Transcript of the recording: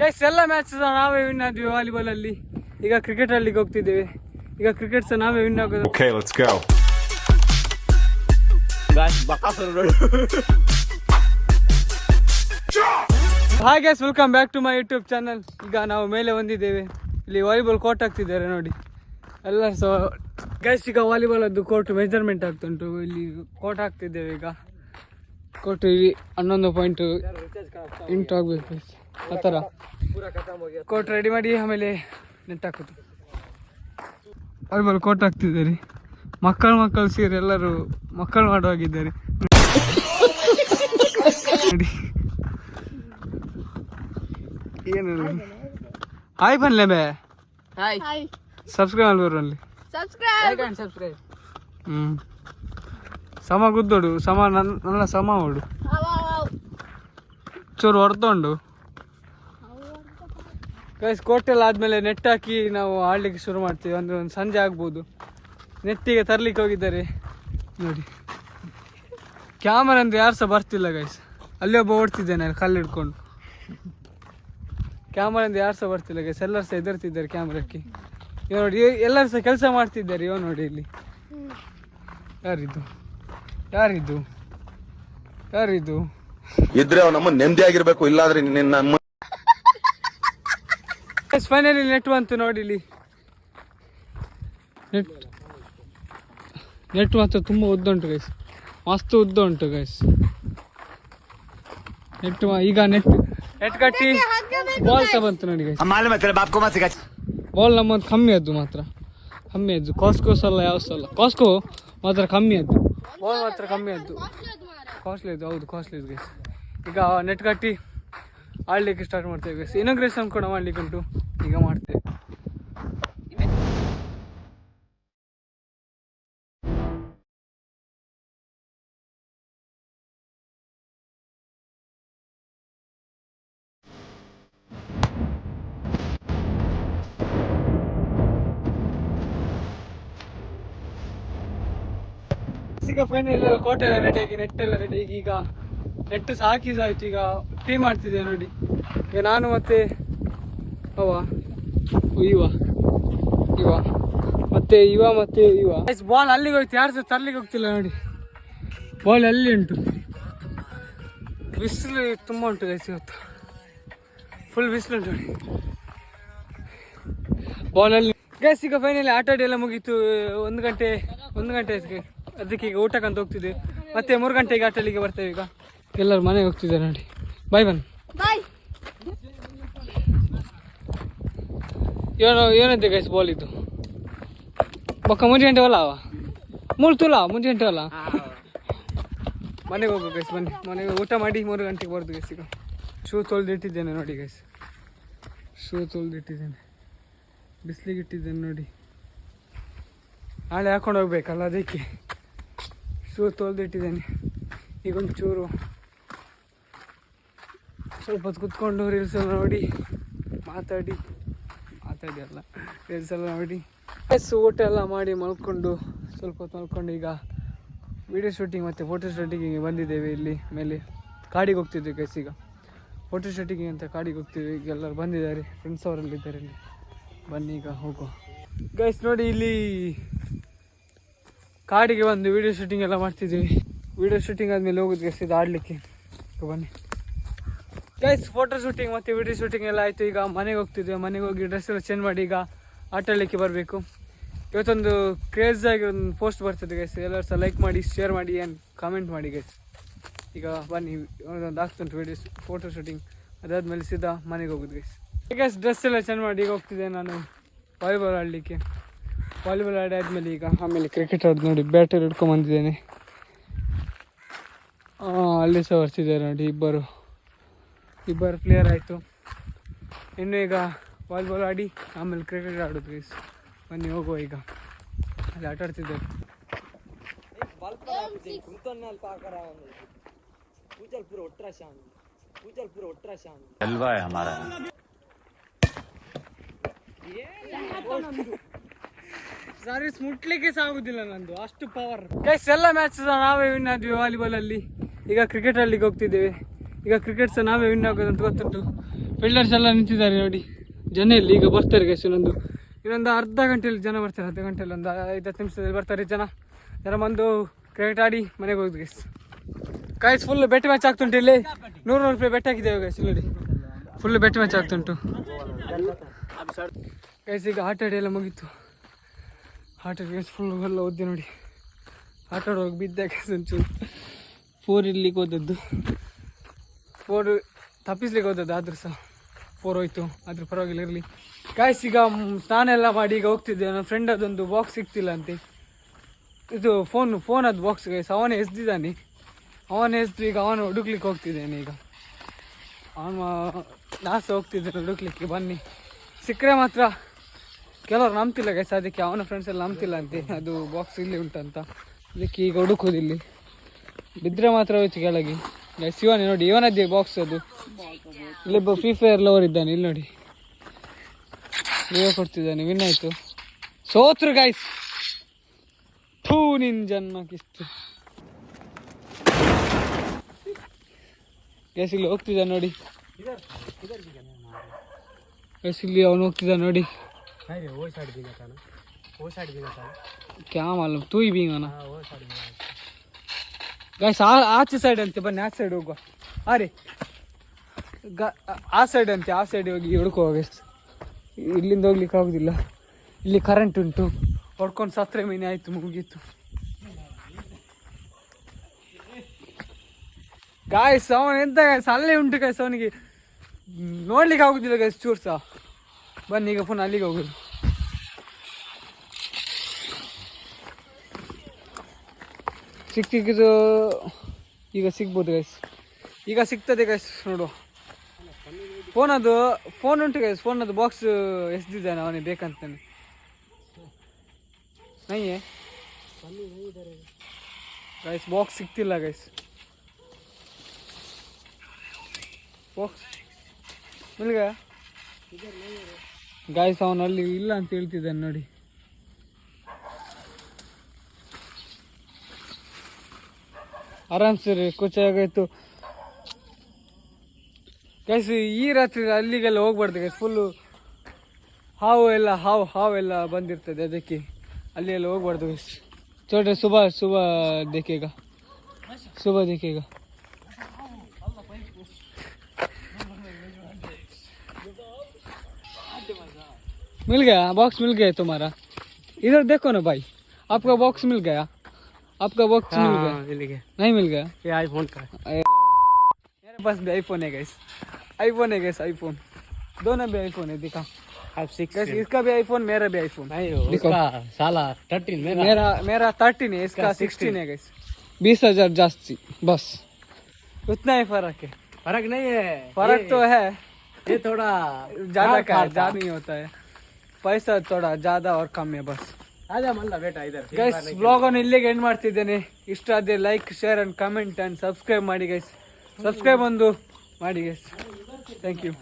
Guys ಎಲ್ಲ match ನಾವೇ win ಆದ್ವಿ ವಾಲಿಬಾಲ್ ಅಲ್ಲಿ. ಈಗ ಕ್ರಿಕೆಟ್ ಆಡ್ಲಿಕ್ಕೆ ಹೋಗ್ತಿದ್ದೇವೆ. ಈಗ ಕ್ರಿಕೆಟ್ ಸಹ ನಾವೇ ವಿನ್ ಆಗೋದು. Okay, let's go. Hi guys, welcome back to my YouTube channel. ಈಗ ನಾವು ಮೇಲೆ ಬಂದಿದ್ದೇವೆ. ಇಲ್ಲಿ ವಾಲಿಬಾಲ್ ಕೋರ್ಟ್ ಹಾಕ್ತಿದ್ದಾರೆ ನೋಡಿ ಎಲ್ಲ. ಸೊ ಗೈಸ್, ಈಗ ವಾಲಿಬಾಲ್ ಅದು ಕೋರ್ಟ್ ಮೆಜರ್ಮೆಂಟ್ ಆಗ್ತುಂಟು. ಇಲ್ಲಿ ಕೋರ್ಟ್ ಹಾಕ್ತಿದ್ದೇವೆ. ಈಗ ಕೋರ್ಟ್ ಇಲ್ಲಿ 11.8 ಆಗಬೇಕು ಆ ಥರ ಕೋರ್ಟ್ ರೆಡಿ ಮಾಡಿ ಆಮೇಲೆ ನೆಟ್ ಹಾಕೋದು. ವಾಲಿಬಾಲ್ ಕೋರ್ಟ್ ಹಾಕ್ತಿದ್ದಾರೆ. ಮಕ್ಕಳು ಸೇರಿ ಎಲ್ಲರೂ ಮಕ್ಕಳು ಮಾಡುವಾಗಿದ್ದಾರೆ ನೋಡಿ. ಏನು ಹಾಯ್ ಬನ್ಲೆ ಬೇ, ಹಾಯ್ ಸಬ್ಸ್ಕ್ರೈಬ್ ಅಲ್ವರು ಅಲ್ಲಿ ಸಬ್ಸ್ಕ್ರೈಬ್ ಸಮ ಗುದ್ದೋಡು ಸಮ ನನ್ನ ಸಮ ಓಡು ಚೂರು ಹೊಡೆದೊಂಡು ಗೈಸ್. ಕೋರ್ಟೆಲ್ಲ ಆದಮೇಲೆ ನೆಟ್ ಹಾಕಿ ನಾವು ಆಡಲಿಕ್ಕೆ ಶುರು ಮಾಡ್ತೀವಿ. ಒಂದು ಸಂಜೆ ಆಗ್ಬೋದು. ನೆಟ್ಟಿಗೆ ತರಲಿಕ್ಕೆ ಹೋಗಿದ್ದಾರೆ ನೋಡಿ. ಕ್ಯಾಮರಾ ಅಂದರೆ ಯಾರು ಸಹ ಬರ್ತಿಲ್ಲ ಗೈಸ್. ಅಲ್ಲಿ ಒಬ್ಬ ಓಡ್ತಿದ್ದೇನೆ ಕಲ್ಲು ಹಿಡ್ಕೊಂಡು. ಕ್ಯಾಮರಾ ಅಂದರೆ ಯಾರು ಸಹ ಬರ್ತಿಲ್ಲ ಗೈಸ್. ಎಲ್ಲರೂ ಸಹ ಎದುರ್ತಿದ್ದಾರೆ ಕ್ಯಾಮ್ರಕ್ಕೆ. ಇವ ನೋಡಿ, ಎಲ್ಲರೂ ಸಹ ಕೆಲಸ ಮಾಡ್ತಿದ್ದಾರೆ. ಇವ ನೋಡಿ ಇಲ್ಲಿ ಯಾರಿದ್ದು ಇದ್ರೆ ನಮ್ಮ ನೆಮ್ಮದಿ ಆಗಿರ್ಬೇಕು, ಇಲ್ಲಾಂದ್ರೆ ನಿನ್ನ ಫೈನಲಿ ನೆಟ್ ಬಂತು ನೋಡಿ. ಇಲ್ಲಿ ನೆಟ್ ಮಾತ್ರ ತುಂಬ ಉದ್ದ ಉಂಟು ಗೈಸ್, ಮಸ್ತ್ ಉದ್ದ ಉಂಟು ಗೈಸ್. ಈಗ ನೆಟ್ ಕಟ್ಟಿ ಬಾಲ್ ಸಹ ಬಂತು ನೋಡಿ ಗೈಸ್. ಬಾಲ್ ನಮ್ಮದು ಕಮ್ಮಿ ಆದ್ದು ಕಾಸ್ಕೋ ಸಲ ಯಾವ ಸಲ ಕಾಸ್ಕೋ ಮಾತ್ರ ಕಮ್ಮಿ ಆದ್ದು. ಬಾಲ್ ಮಾತ್ರ ಕಮ್ಮಿ ಆದ್ದು. ಕಾಸ್ಟ್ಲಿ ಇದ್ದು, ಹೌದು ಕಾಸ್ಟ್ಲಿ ಇದ್ದು ಗೈಸ್. ಈಗ ನೆಟ್ ಕಟ್ಟಿ ಆಡಲಿಕ್ಕೆ ಸ್ಟಾರ್ಟ್ ಮಾಡ್ತೇವೆ ಗೈಸ್. ಇನಾಗ್ರೇಷನ್ ಕೂಡ ಮಾಡ್ಲಿಕ್ಕೆ ಉಂಟು, ಈಗ ಮಾಡ್ತೇವೆ. ಈಗ ಫೈನಲ್ ಕೋಟೆ ಎಲ್ಲ ರೆಡಿ ಆಗಿ ನೆಟ್ ಎಲ್ಲ ರೆಡಿ ಆಗಿ ಈಗ ನೆಟ್ ಸಾಕಿ ಸಾಯ್ತು. ಈಗ ಟೀಮ್ ಮಾಡ್ತಿದ್ದೆ ನೋಡಿ. ಈಗ ನಾನು ಮತ್ತೆ ಇವ ಬಾಲ್ ಅಲ್ಲಿಗೆ ಹೋಯ್ತು. ಯಾರು ಸಹ ತರ್ಲಿಕ್ಕೆ ಹೋಗ್ತಿಲ್ಲ ನೋಡಿ. ಬಾಲ್ ಅಲ್ಲಿ ಉಂಟು. ಬಿಸಿಲು ತುಂಬ ಉಂಟು ಗೈಸ್ ಇವತ್ತು. ಫುಲ್ ಬಿಸಿಲು ಉಂಟು ನೋಡಿ ಬಾಲಲ್ಲಿ ಗೈಸ್. ಈಗ ಫೈನಲಿ ಆಟ ಆಡಿ ಎಲ್ಲ ಮುಗೀತು. ಒಂದು ಗಂಟೆ ಅದಕ್ಕೆ ಈಗ ಊಟಕ್ಕಂತ ಹೋಗ್ತಿದ್ದೆ. ಮತ್ತೆ 3 ಗಂಟೆಗೆ ಆಟಲಿಕ್ಕೆ ಬರ್ತೇವೆ. ಈಗ ಎಲ್ಲರೂ ಮನೆಗೆ ಹೋಗ್ತಿದ್ದಾರೆ ನೋಡಿ. ಬಾಯ್ ಏನಂತೆ ಗೈಸ್ ಬಾಲ್ ಇದ್ದು ಬೊಕ್ಕ ಮುಂಜೆ ಗಂಟೆ ಹೊಲ ಮುಂಜೆ ಗಂಟೆ ಹೊಲ ಮನೆಗೆ ಹೋಗು ಗೈಸ್. ಮನೆಗೆ ಊಟ ಮಾಡಿ 3 ಗಂಟೆಗೆ ಬರೋದು ಗೈಸ್. ಈಗ ಶೂ ತೊಳೆದಿಟ್ಟಿದ್ದೇನೆ ನೋಡಿ ಗೈಸ್. ಬಿಸಿಲಿಗೆ ಇಟ್ಟಿದ್ದೇನೆ ನೋಡಿ. ನಾಳೆ ಹಾಕೊಂಡು ಹೋಗ್ಬೇಕಲ್ಲ, ಅದಕ್ಕೆ ಶೂ ತೊಳೆದಿಟ್ಟಿದ್ದೇನೆ. ಈಗ ಒಂಚೂರು ಸ್ವಲ್ಪ ಹೊತ್ತು ಕುತ್ಕೊಂಡು ರೀಲ್ಸ್ ಎಲ್ಲ ನೋಡಿ ಮಾತಾಡಿ ಅಲ್ಲ ರೀಲ್ಸ್ ಎಲ್ಲ ನೋಡಿ ಊಟ ಎಲ್ಲ ಮಾಡಿ ಮಲ್ಕೊಂಡು ಸ್ವಲ್ಪ ಹೊತ್ತು ಮಲ್ಕೊಂಡು ಈಗ ವಿಡಿಯೋ ಶೂಟಿಂಗ್ ಮತ್ತು ಫೋಟೋ ಶೂಟಿಂಗಿಗೆ ಬಂದಿದ್ದೇವೆ. ಇಲ್ಲಿ ಮೇಲೆ ಕಾಡಿಗೆ ಹೋಗ್ತಿದ್ವಿ ಗೈಸ್. ಈಗ ಫೋಟೋ ಶೂಟಿಂಗಿಗೆ ಅಂತ ಕಾಡಿಗೆ ಹೋಗ್ತೀವಿ. ಈಗ ಎಲ್ಲರೂ ಬಂದಿದ್ದಾರೆ, ಫ್ರೆಂಡ್ಸ್ ಅವರಲ್ಲಿದ್ದಾರೆ. ಇಲ್ಲಿ ಬನ್ನಿ ಈಗ ಹೋಗುವ ಗೈಸ್. ನೋಡಿ ಇಲ್ಲಿ ಕಾಡಿಗೆ ಬಂದು ವಿಡಿಯೋ ಶೂಟಿಂಗ್ ಎಲ್ಲ ಮಾಡ್ತಿದ್ದೀವಿ. ವಿಡಿಯೋ ಶೂಟಿಂಗ್ ಆದಮೇಲೆ ಹೋಗೋದು ಗೈಸ್ ಇದು ಆಡಲಿಕ್ಕೆ. ಬನ್ನಿ ಗೈಸ್, ಫೋಟೋ ಶೂಟಿಂಗ್ ಮತ್ತು ವಿಡಿಯೋ ಶೂಟಿಂಗ್ ಎಲ್ಲ ಆಯಿತು. ಈಗ ಮನೆಗೆ ಹೋಗ್ತಿದ್ವಿ. ಮನೆಗೆ ಹೋಗಿ ಡ್ರೆಸ್ ಎಲ್ಲ ಚೇಂಜ್ ಮಾಡಿ ಈಗ ಆಟ ಆಡಲಿಕ್ಕೆ ಬರಬೇಕು. ಇವತ್ತೊಂದು ಕ್ರೇಜ್ ಆಗಿ ಒಂದು ಪೋಸ್ಟ್ ಬರ್ತದೆ ಗೈಸ್. ಎಲ್ಲರೂ ಸಹ ಲೈಕ್ ಮಾಡಿ, ಶೇರ್ ಮಾಡಿ ಆ್ಯಂಡ್ ಕಾಮೆಂಟ್ ಮಾಡಿ ಗೈಸ್. ಈಗ ಬನ್ನಿ, ಒಂದು ಆಗ್ತುಂಟು ವಿಡಿಯೋ ಫೋಟೋ ಶೂಟಿಂಗ್. ಅದಾದಮೇಲೆ ಸೀದಾ ಮನೆಗೆ ಹೋಗೋದು ಗೈಸ್. ಗೈಸ್ ಡ್ರೆಸ್ ಎಲ್ಲ ಚೇಂಜ್ ಮಾಡಿ ಈಗ ಹೋಗ್ತಿದ್ದೆ ನಾನು ವಾಲಿಬಾಲ್ ಆಡಲಿಕ್ಕೆ. ವಾಲಿಬಾಲ್ ಆಡಾದ್ಮೇಲೆ ಈಗ ಆಮೇಲೆ ಕ್ರಿಕೆಟ್ ಆಡೋದು ನೋಡಿ. ಬ್ಯಾಟರ್ ಹಿಡ್ಕೊಂಬಂದಿದ್ದೇನೆ. ಅಲ್ಲಿ ಸಹ ಬರ್ತಿದ್ದಾರೆ ನೋಡಿ. ಇಬ್ಬರು ಪ್ಲೇಯರ್ ಆಯಿತು. ಇನ್ನು ಈಗ ವಾಲಿಬಾಲ್ ಆಡಿ ಆಮೇಲೆ ಕ್ರಿಕೆಟ್ ಆಡೋದು ಗೈಸ್. ಬನ್ನಿ ಹೋಗುವ. ಈಗ ಅಲ್ಲಿ ಆಟ ಆಡ್ತಿದ್ದಾರೆ. ಸರ್ವಿಸ್ ಮುಟ್ಲಿಕ್ಕೆ ಸಾಗುದಿಲ್ಲ ನಂದು, ಅಷ್ಟು ಪವರ್ ಗೈಸ್. ಎಲ್ಲ ಮ್ಯಾಚ್ ನಾವೇ ವಿನ್ ಆದ್ವಿ ವಾಲಿಬಾಲ್ ಅಲ್ಲಿ. ಈಗ ಕ್ರಿಕೆಟ್ ಆಡ್ಲಿಕ್ಕೆ ಹೋಗ್ತಿದ್ದೇವೆ. ಈಗ ಕ್ರಿಕೆಟ್ ಸಹ ನಾವೇ ವಿನ್ ಆಗೋದು ಅಂತ ಗೊತ್ತುಂಟು. ಫೀಲ್ಡರ್ಸ್ ಎಲ್ಲ ನಿಂತಿದ್ದಾರೆ ನೋಡಿ. ಜನ ಇಲ್ಲಿ ಈಗ ಬರ್ತಾರೆ ಗೈಸ್. ಇನ್ನೊಂದು ಅರ್ಧ ಗಂಟೆಯಲ್ಲಿ ಜನ ಬರ್ತಾರೆ. ಅರ್ಧ ಗಂಟೆಯಲ್ಲಿ ಒಂದು 5-10 ನಿಮಿಷದಲ್ಲಿ ಬರ್ತಾರೆ ಜನ ಬಂದು ಕ್ರಿಕೆಟ್ ಆಡಿ ಮನೆಗೆ ಹೋಗುದು guys. Guys full bet match ಆಗ್ತುಂಟು. ಇಲ್ಲಿ 100 ರೂಪಾಯಿ ಬೆಟ್ ಹಾಕಿದ್ದೇವೆ ಗೈಸ್. ನೋಡಿ ಫುಲ್ ಬೆಟ್ ಮ್ಯಾಚ್ ಆಗ್ತುಂಟು ಗೈಸ್. ಈಗ ಆಟ ಆಡಿ ಎಲ್ಲ ಮುಗೀತು. ಆಟ ಗೈಸ್ ಫುಲ್ ಎಲ್ಲ ಓದ್ದೆ ನೋಡಿ. ಆಟ ಆಡುವಾಗ ಬಿದ್ದ ಗೈಸ್. ಒಂಚೂರು 4 ಇರ್ಲಿಕ್ಕೆ ಹೋದದ್ದು, 4 ತಪ್ಪಿಸ್ಲಿಕ್ಕೆ ಹೋದದ್ದು. ಆದ್ರೂ ಸಹ 4 ಹೋಯ್ತು. ಆದ್ರೂ ಪರವಾಗಿಲ್ಲ ಇರಲಿ ಗಾಯ್ಸ್. ಈಗ ಸ್ನಾನ ಎಲ್ಲ ಮಾಡಿ ಈಗ ಹೋಗ್ತಿದ್ದೆ. ನನ್ನ ಫ್ರೆಂಡ್ ಅದೊಂದು ಬಾಕ್ಸ್ ಸಿಗ್ತಿಲ್ಲ ಅಂತೆ. ಇದು ಫೋನ್ ಅದು ಬಾಕ್ಸ್ ಗೈಸ್. ಅವನೇ ಎಸ್ದಿದ್ದಾನೆ. ಈಗ ಅವನು ಹುಡುಕ್ಲಿಕ್ಕೆ ಹೋಗ್ತಿದ್ದೇನೆ. ಈಗ ನಾಸ ಹೋಗ್ತಿದ್ದೇನೆ ಹುಡುಕ್ಲಿಕ್ಕೆ. ಬನ್ನಿ ಸಿಕ್ಕರೆ ಮಾತ್ರ. ಕೆಲವರು ನಂಬ್ತಿಲ್ಲ ಗೈಸ್. ಅದಕ್ಕೆ ಅವನ ಫ್ರೆಂಡ್ಸ್ ಎಲ್ಲ ನಂಬ್ತಿಲ್ಲ ಅಂತೆ ಅದು ಬಾಕ್ಸ್ ಇಲ್ಲಿ ಉಂಟಂತ. ಅದಕ್ಕೆ ಈಗ ಹುಡುಕೋದು. ಇಲ್ಲಿ ಬಿದ್ದರೆ ಮಾತ್ರ ಹೋಯ್ತು ಕೆಳಗೆ ಗೈಸ್. ಇವನೇ ನೋಡಿ, ಇವನದ್ದೇ ಬಾಕ್ಸ್ ಅದು. ಇಲ್ಲೊಬ್ಬ ಫ್ರೀ ಫೈರ್ ಲವರ್ ಇದ್ದಾನೆ. ಇಲ್ಲಿ ನೋಡಿ ನೀವೇ ಕೊಡ್ತಿದ್ದಾನೆ. ವಿನ್ ಆಯ್ತು. ಸೋತ್ರು ಗೈಸ್. ಥೂ ನಿನ್ ಜನ್ಮಕ್ಕಿಷ್ಟು ಗೈಸ್. ಇಲ್ಲಿ ಹೋಗ್ತಿದ್ದಾನೆ ನೋಡಿ ಗೈಸ್. ಇಲ್ಲಿ ಅವನು ಹೋಗ್ತಿದ್ದಾನೆ ನೋಡಿ. ಕ್ಯಾ ಮಾಲೂಮ್ ತೂ ही भी ना ಗೈಸ್. ಆಚೆ ಸೈಡ್ ಅಂತೆ. ಬನ್ನಿ ಆಚೆ ಸೈಡ್ ಹೋಗುವ. ಅರೆ ಆ ಸೈಡ್ ಅಂತೆ. ಆ ಸೈಡ್ ಹೋಗಿ ಹುಡ್ಕುವ ಗೈಸ್. ಇಲ್ಲಿಂದ ಹೋಗ್ಲಿಕ್ಕೆ ಆಗುದಿಲ್ಲ. ಇಲ್ಲಿ ಕರೆಂಟ್ ಉಂಟು. ಹೊಡ್ಕೊಂಡು ಸತ್ರೆ ಮೀನೆ ಆಯ್ತು, ಮುಗೀತು ಗಾಯ್ಸ್. ಅವನು ಎಂತ ಗಾಯ್ಸ್ ಅಲ್ಲೇ ಉಂಟು ಗಾಯ್ಸ್. ಅವನಿಗೆ ನೋಡ್ಲಿಕ್ಕೆ ಆಗುದಿಲ್ಲ ಗಾಯ್ಸ್ ಚೂರು ಸಹ. ಬನ್ನಿ ಈಗ ಪುನಃ ಅಲ್ಲಿಗೆ ಹೋಗುದು. ಸಿಕ್ಕಿದ್ದು ಈಗ ಸಿಗ್ಬೋದು ಗೈಸ್. ಈಗ ಸಿಗ್ತದೆ ಗೈಸ್. ನೋಡುವ. ಫೋನ್ ಉಂಟು ಗೈಸ್. ಫೋನದು ಬಾಕ್ಸ್ ಎಸ್ದಿದ್ದಾನೆ ಅವನಿಗೆ ಬೇಕಂತಾನೆ. ನಯ್ಯೇ ಗೈಸ್. ಬಾಕ್ಸ್ ಸಿಗ್ತಿಲ್ಲ ಗೈಸ್. ಬಾಕ್ಸ್ ಮಿಲ್ಗ ಗೈಸ್. ಅವನಲ್ಲಿ ಇಲ್ಲ ಅಂತ ಹೇಳ್ತಿದ್ದಾನೆ ನೋಡಿ. ಆರಾಮ್ ಸರಿ ಕುಚ ಆಗಾಯ್ತು ಗೈಸ್. ಈ ರಾತ್ರಿ ಅಲ್ಲಿಗೆಲ್ಲ ಹೋಗ್ಬಾರ್ದು ಗೈಸ್. ಫುಲ್ಲು ಹಾವು ಎಲ್ಲ ಬಂದಿರ್ತದೆ. ಅದಕ್ಕೆ ಅಲ್ಲಿ ಎಲ್ಲ ಹೋಗ್ಬಾರ್ದು ಗೈಸ್. ಚೋಟ್ರೆ ಸುಬಹ ದೇಖೇಗಾ. मिल गया बॉक्स मिल गया तुम्हारा. इधर देखो ना भाई. आपका बॉक्स मिल गया. मिल गया. नहीं मिल गया. ये आईफोन का है. मेरे पास भी आईफोन है गैस. आईफोन दोनों भी आईफोन है. दिखा आप 6. इसका भी आईफोन, मेरा भी आईफोन. इसका साला 13. मेरा 13 है. इसका 16 है गैस. 20,000 जास्ती बस. उतना ही फर्क है. फर्क नहीं है. फर्क तो है. ये थोड़ा ज्यादा का ज्यादा नहीं होता है. पैसा थोड़ा ज्यादा और कम है बस. ಗೈಸ್ ಬ್ಲಾಗ್ ಅನ್ನು ಇಲ್ಲಿಗೆ ಎಂಡ್ ಮಾಡ್ತಿದ್ದೇನೆ. ಇಷ್ಟ ಆದರೆ like, share and comment and subscribe ಮಾಡಿ ಗೈಸ್. ಸಬ್ಸ್ಕ್ರೈಬ್ ಒಂದು ಮಾಡಿ ಗೈಸ್. Thank you.